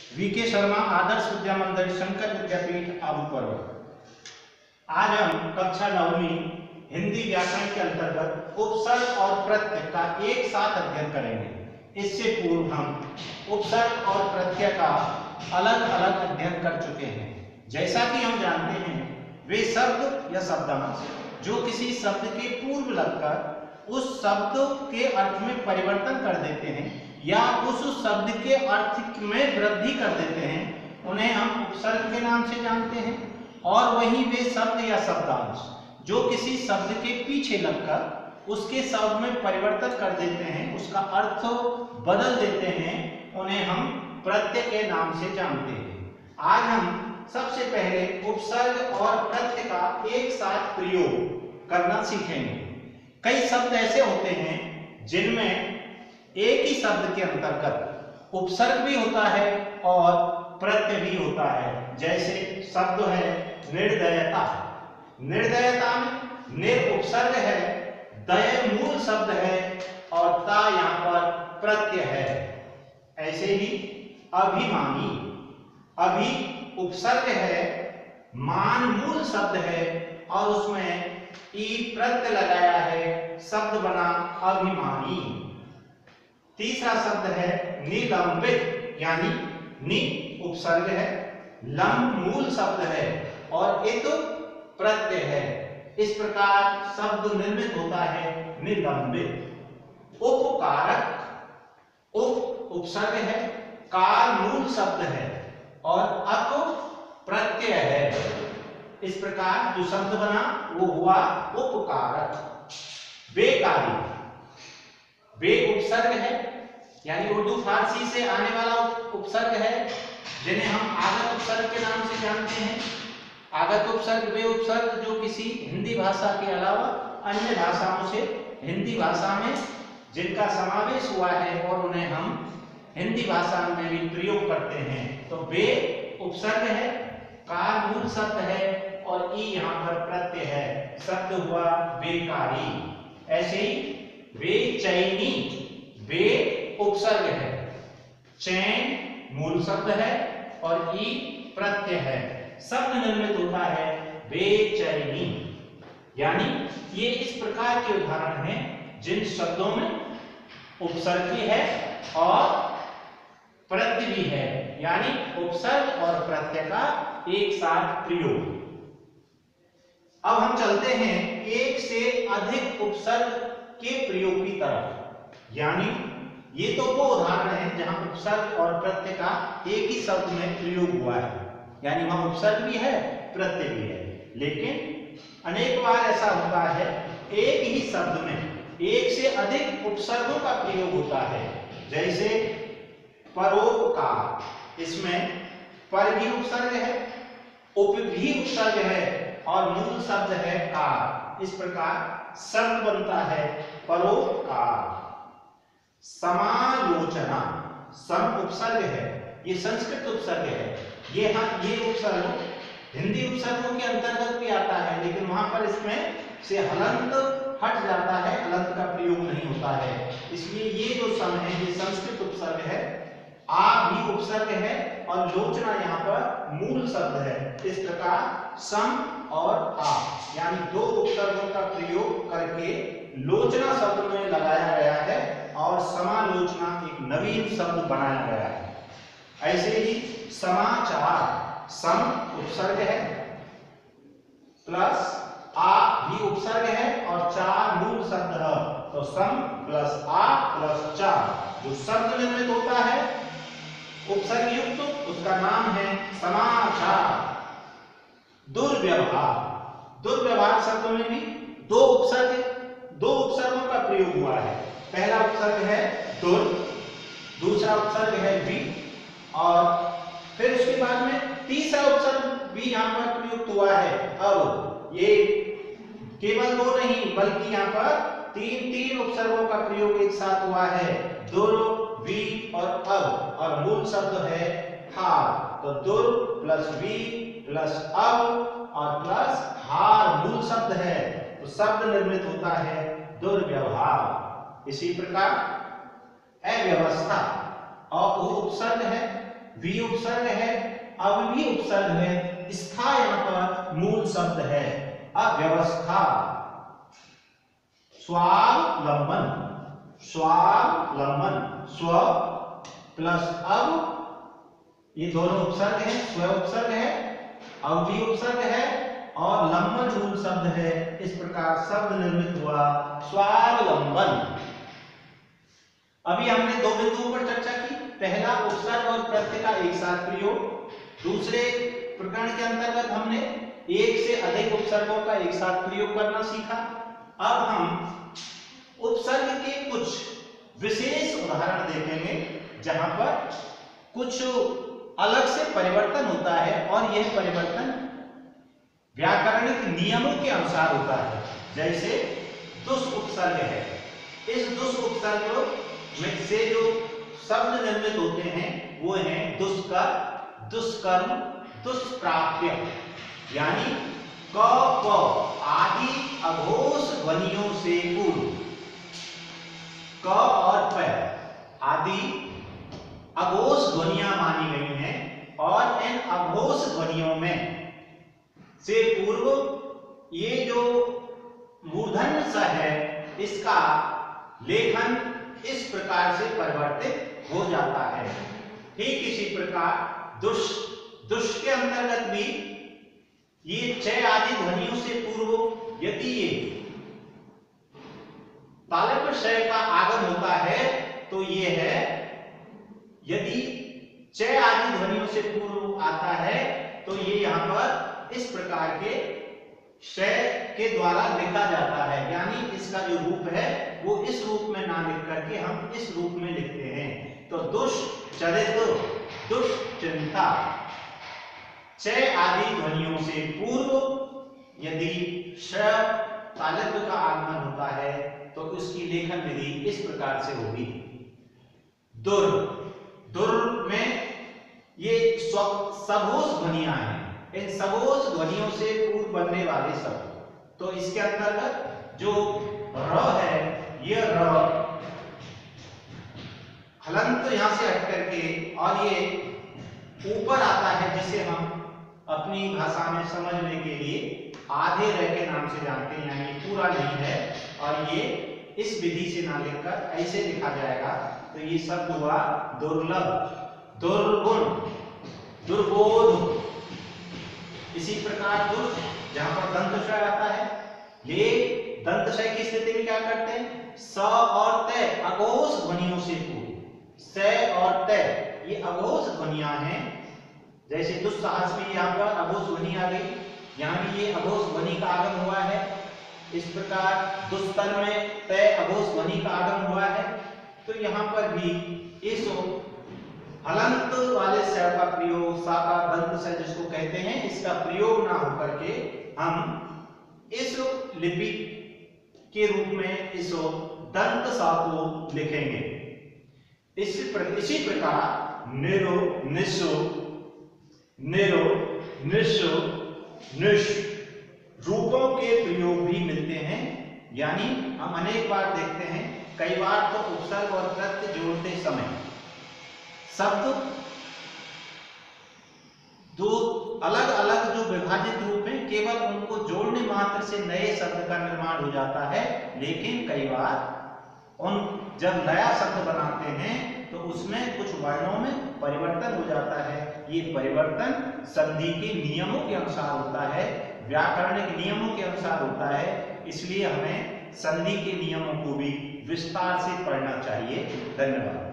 VK Sharma Adarsh Vidya मंदिर शंकर विद्यापीठ आबूपर्व। आज हम कक्षा 9वीं हिंदी व्याकरण के अंतर्गत उपसर्ग और प्रत्यय का एक साथ अध्ययन करेंगे। इससे पूर्व हम उपसर्ग और प्रत्यय का अलग अलग अध्ययन कर चुके हैं। जैसा कि हम जानते हैं, वे शब्द या शब्दांश जो किसी शब्द के पूर्व लगकर उस शब्द के अर्थ में परिवर्तन कर देते हैं या उस शब्द के अर्थ में वृद्धि कर देते हैं, उन्हें हम उपसर्ग के नाम से जानते हैं। और वहीं वे शब्द या शब्दांश जो किसी शब्द के पीछे लगकर उसके शब्द में परिवर्तन कर देते हैं, उसका अर्थ बदल देते हैं, उन्हें हम प्रत्यय के नाम से जानते हैं। आज हम सबसे पहले उपसर्ग और प्रत्यय का एक साथ प्रयोग करना सीखेंगे। कई शब्द ऐसे होते हैं जिनमें एक ही शब्द के अंतर्गत उपसर्ग भी होता है और प्रत्यय भी होता है। जैसे शब्द है निर्दयता। निर्दयता में निर उपसर्ग है, दय मूल शब्द है और ता यहाँ पर प्रत्यय है। ऐसे ही अभिमानी, अभि उपसर्ग है, मान मूल शब्द है और उसमें ई प्रत्यय लगाया है, शब्द बना अभिमानी। तीसरा शब्द है निलंबित, यानी नि उपसर्ग है, लंब मूल शब्द है और इत प्रत्यय है। इस प्रकार शब्द निर्मित होता है निलंबित। उपकारक, उप उपसर्ग है, कार मूल शब्द है और अक प्रत्यय है। इस प्रकार जो शब्द बना वो हुआ उपकारक। बेकारी, बे उपसर्ग है, यानी उर्दू फारसी से आने वाला उपसर्ग है, जिन्हें हम आगत उपसर्ग के नाम से जानते हैं। आगत उपसर्ग वे उपसर्ग जो किसी हिंदी भाषा के अलावा अन्य भाषाओं से हिंदी भाषा में जिनका समावेश हुआ है और उन्हें हम हिंदी भाषा में भी प्रयोग करते हैं। तो वे उपसर्ग है, कार मूल शब्द है और ई यहाँ पर प्रत्यय है, शब्द हुआ बेकारी। ऐसे ही बेचैनी, बे उपसर्ग है, चैन मूल शब्द है और ई प्रत्यय है, शब्द निर्मित होता है बेचैनी। यानी ये इस प्रकार के उदाहरण हैं जिन शब्दों में उपसर्ग भी है और प्रत्यय भी है, यानी उपसर्ग और प्रत्यय का एक साथ प्रयोग। अब हम चलते हैं एक से अधिक उपसर्ग के प्रयोग की तरफ। यानी ये तो वो उदाहरण है जहां उपसर्ग और प्रत्यय का एक ही शब्द में प्रयोग हुआ है, यानी वहां उपसर्ग भी है प्रत्यय भी है। लेकिन अनेक बार ऐसा होता है एक ही शब्द में एक से अधिक उपसर्गों का प्रयोग होता है। जैसे परोपकार, इसमें पर भी उपसर्ग है, उप भी उपसर्ग है और मूल शब्द है कार। इस प्रकार शब्द बनता है परोपकार। समालोचना, सम उपसर्ग है, ये संस्कृत उपसर्ग है। ये उपसर्ग हिंदी उपसर्गों के अंतर्गत भी आता है, लेकिन वहां पर इसमें से हलंत हट जाता है, हलंत का प्रयोग नहीं होता है। इसलिए ये जो सम है ये संस्कृत उपसर्ग है। आ भी उपसर्ग है और लोचना यहाँ पर मूल शब्द है। इस प्रकार सम और आ यानी दो उपसर्गों का प्रयोग करके लोचना शब्द में लगाया गया है और समालोचना एक नवीन शब्द बनाया गया है। ऐसे ही समाचार, सम उपसर्ग है प्लस आ भी उपसर्ग है और चार मूल शब्द है, तो सम प्लस आ प्लस चार जो शब्द निर्मित होता है उपसर्ग युक्त, उसका नाम है समाचार। दुर्व्यवहार, दुर्व्यवहार शब्द में भी दो उपसर्गों का प्रयोग हुआ है। पहला उपसर्ग है दुर, दूसरा उपसर्ग है भी और फिर उसके बाद में तीसरा उपसर्ग भी यहाँ पर प्रयुक्त हुआ है। अब ये केवल दो नहीं बल्कि यहाँ पर तीन उपसर्गों का प्रयोग एक साथ हुआ है, दुर, वी और अब, और मूल शब्द है हार। तो दुर प्लस वी प्लस अब और प्लस हार मूल शब्द है, तो शब्द निर्मित होता है दुर्व्यवहार। इसी प्रकार अव्यवस्था और उपसर्ग है, वी उपसर्ग है, अव्ययी उपसर्ग है, स्था यहाँ पर मूल शब्द है, अव्यवस्था, स्वावलंबन, स्वावलंबन, स्व प्लस अब, ये दोनों उपसर्ग हैं, स्व उपसर्ग है, अव्ययी उपसर्ग है और लंबन मूल शब्द है। इस प्रकार शब्द निर्मित हुआ स्वावलंबन। अभी हमने दो बिंदुओं पर चर्चा की, पहला उपसर्ग और प्रत्यय का एक साथ प्रयोग, दूसरे प्रकरण के अंतर्गत हमने एक से अधिक उपसर्गों का एक साथ प्रयोग करना सीखा। अब हम उपसर्ग के कुछ विशेष उदाहरण देखेंगे जहां पर कुछ अलग से परिवर्तन होता है और यह परिवर्तन व्याकरणिक नियमों के अनुसार होता है। जैसे दुष् उपसर्ग है, इस दुष् उपसर्ग में से जो शब्द निर्मित होते हैं वो हैं दुष्कर, दुष्कर्म, दुष्प्राप्य, यानी क प आदि अघोष ध्वनियों से पूर्व, क और प आदि अघोष ध्वनियां मानी गई हैं और इन अघोष ध्वनियों में से पूर्व ये जो मूर्धन्य स है इसका लेखन इस प्रकार से परिवर्तित हो जाता है। ठीक इसी प्रकार दुष, दुष के अंतर्गत भी ये च आदि ध्वनियों से पूर्व यदि ये तालव्य श का आगम होता है तो ये है, यदि च आदि ध्वनियों से पूर्व आता है तो ये यहाँ पर इस प्रकार के श के द्वारा लिखा जाता है, यानी इसका जो रूप है वो इस रूप में ना लिख करके हम इस रूप में लिखते हैं। तो दुष्चरित, दुष्चिंता, च आदि ध्वनियों से पूर्व यदि श तालव्य का आगमन होता है तो उसकी लेखन विधि इस प्रकार से होगी। दुर, दुर में ये सघोष ध्वनियां हैं, इन सघोष ध्वनियों से पूर्व बनने वाले शब्द, तो इसके अंतर्गत जो र है ये र हलंत यहां से हट करके और ये ऊपर आता है, जिसे हम अपनी भाषा में समझने के लिए आधे र के नाम से जानते हैं, यानी पूरा नहीं है और ये इस विधि से ना लिखकर ऐसे लिखा जाएगा। तो ये शब्द हुआ दुर्लभ, दुर्गुण, दुर्बोध। इसी प्रकार दुर् जहां पर दंत श आता है, ये दंत श की स्थिति में क्या करते हैं, स और त अघोष ध्वनियों से पूर्व, स और त ये अघोष ध्वनियां हैं। जैसे दुस्साहस में यहाँ पर अघोष ध्वनि आ गई, यहाँ भी ये अघोष ध्वनि का आगम हुआ है। इस प्रकार दुस्तर में त अघोष ध्वनि का आगम हुआ है। तो यहाँ पर भी इस हलंत वाले स का प्रयोग, सा का दंत स जिसको कहते हैं, इसका प्रयोग ना होकर के हम इस लिपि के रूप में इस दंत सा को लिखेंगे। इसी प्रकार निरो, निशो, निरो, निशो, निश रूपों के प्रयोग भी मिलते हैं। यानी हम अनेक बार देखते हैं, कई बार तो उपसर्ग और प्रत्यय जोड़ते समय शब्द दो अलग अलग जो विभाजित रूप हैं, केवल उनको जोड़ने मात्र से नए शब्द का निर्माण हो जाता है। लेकिन कई बार उन जब नया शब्द बनाते हैं तो उसमें कुछ वर्णों में परिवर्तन हो जाता है। ये परिवर्तन संधि के नियमों के अनुसार होता है, व्याकरणिक नियमों के अनुसार होता है। इसलिए हमें संधि के नियमों को भी विस्तार से पढ़ना चाहिए। धन्यवाद।